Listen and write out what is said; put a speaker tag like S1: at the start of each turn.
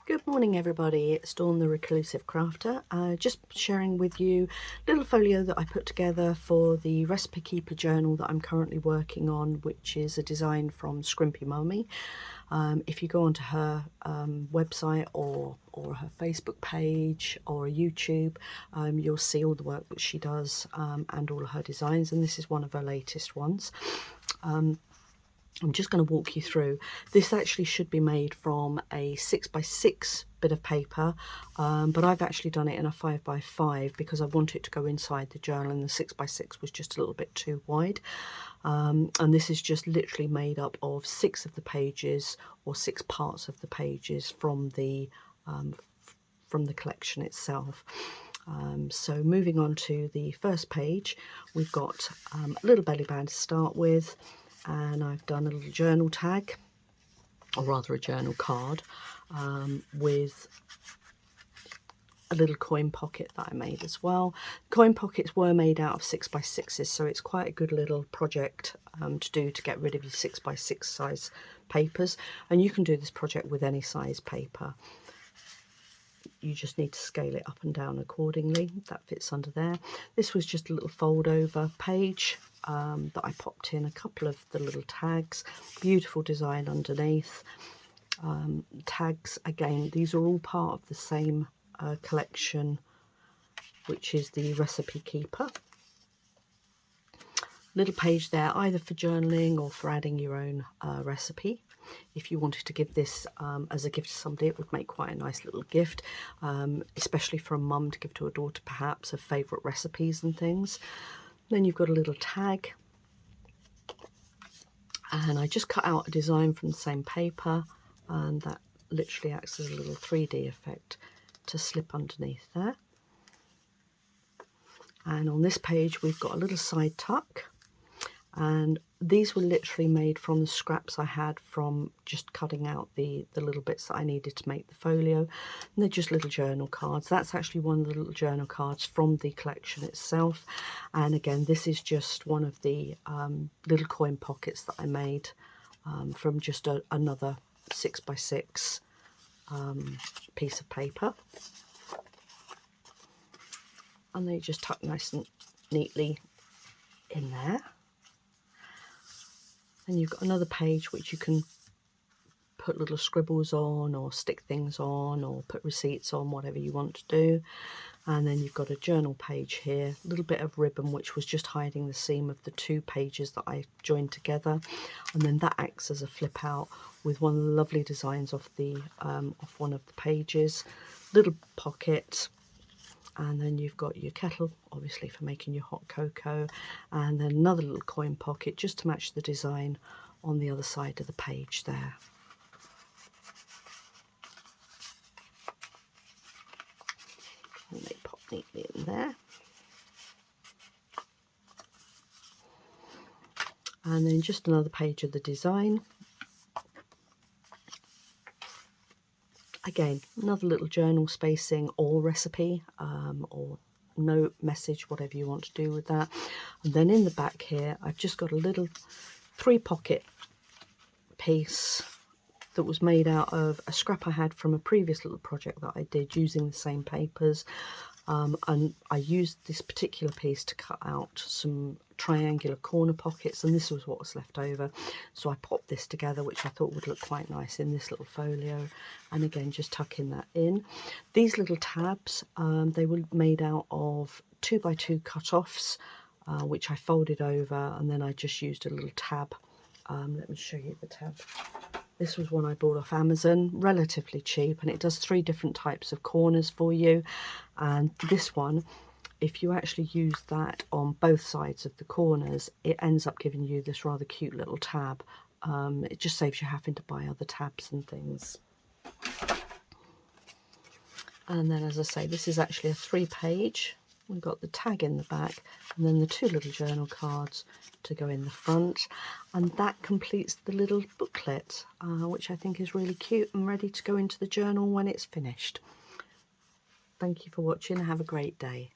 S1: Good morning everybody, it's Dawn the Reclusive Crafter, just sharing with you a little folio that I put together for the Recipe Keeper journal that I'm currently working on, which is a design from Scrimpy Mummy. If you go onto her website or her Facebook page or YouTube, you'll see all the work that she does and all of her designs, and this is one of her latest ones. I'm just going to walk you through. This actually should be made from a 6x6 bit of paper, but I've actually done it in a 5x5 because I want it to go inside the journal, and the 6x6 was just a little bit too wide. And this is just literally made up of 6 of the pages, or 6 parts of the pages from the collection itself. So moving on to the first page, we've got a little belly band to start with, and I've done a little journal tag, or rather a journal card, with a little coin pocket that I made as well. Coin pockets were made out of 6x6s, so it's quite a good little project to do to get rid of your 6x6 size papers, and you can do this project with any size paper. You just need to scale it up and down accordingly. That fits under there. This was just a little fold over page that I popped in a couple of the little tags. Beautiful design underneath. Tags, again, these are all part of the same collection, which is the Recipe Keeper. Little page there either for journaling or for adding your own recipe. If you wanted to give this as a gift to somebody, it would make quite a nice little gift, especially for a mum to give to a daughter, perhaps, of favourite recipes and things. Then you've got a little tag, and I just cut out a design from the same paper, and that literally acts as a little 3D effect to slip underneath there. And on this page we've got a little side tuck, and these were literally made from the scraps I had from just cutting out the little bits that I needed to make the folio, and they're just little journal cards. That's actually one of the little journal cards from the collection itself, and again, this is just one of the little coin pockets that I made from just another 6x6 piece of paper, and they just tuck nice and neatly in there. And you've got another page which you can put little scribbles on, or stick things on, or put receipts on, whatever you want to do. And then you've got a journal page here, a little bit of ribbon which was just hiding the seam of the 2 pages that I joined together, and then that acts as a flip out with one of the lovely designs off the off one of the pages. Little pocket. And then you've got your kettle, obviously for making your hot cocoa, and then another little coin pocket just to match the design on the other side of the page there. And they pop neatly in there. And then just another page of the design. Again, another little journal spacing or recipe, or note, message, whatever you want to do with that. And then in the back here, I've just got a little 3 pocket piece that was made out of a scrap I had from a previous little project that I did using the same papers. And I used this particular piece to cut out some triangular corner pockets, and this was what was left over, so I popped this together, which I thought would look quite nice in this little folio. And again, just tucking that in. These little tabs, they were made out of 2x2 cut-offs, which I folded over, and then I just used a little tab. Let me show you the tab. This was one I bought off Amazon, relatively cheap, and it does 3 different types of corners for you. And this one, if you actually use that on both sides of the corners, it ends up giving you this rather cute little tab. It just saves you having to buy other tabs and things. And then, as I say, this is actually a 3-page. We've got the tag in the back, and then the 2 little journal cards to go in the front, and that completes the little booklet, which I think is really cute and ready to go into the journal when it's finished. Thank you for watching. Have a great day.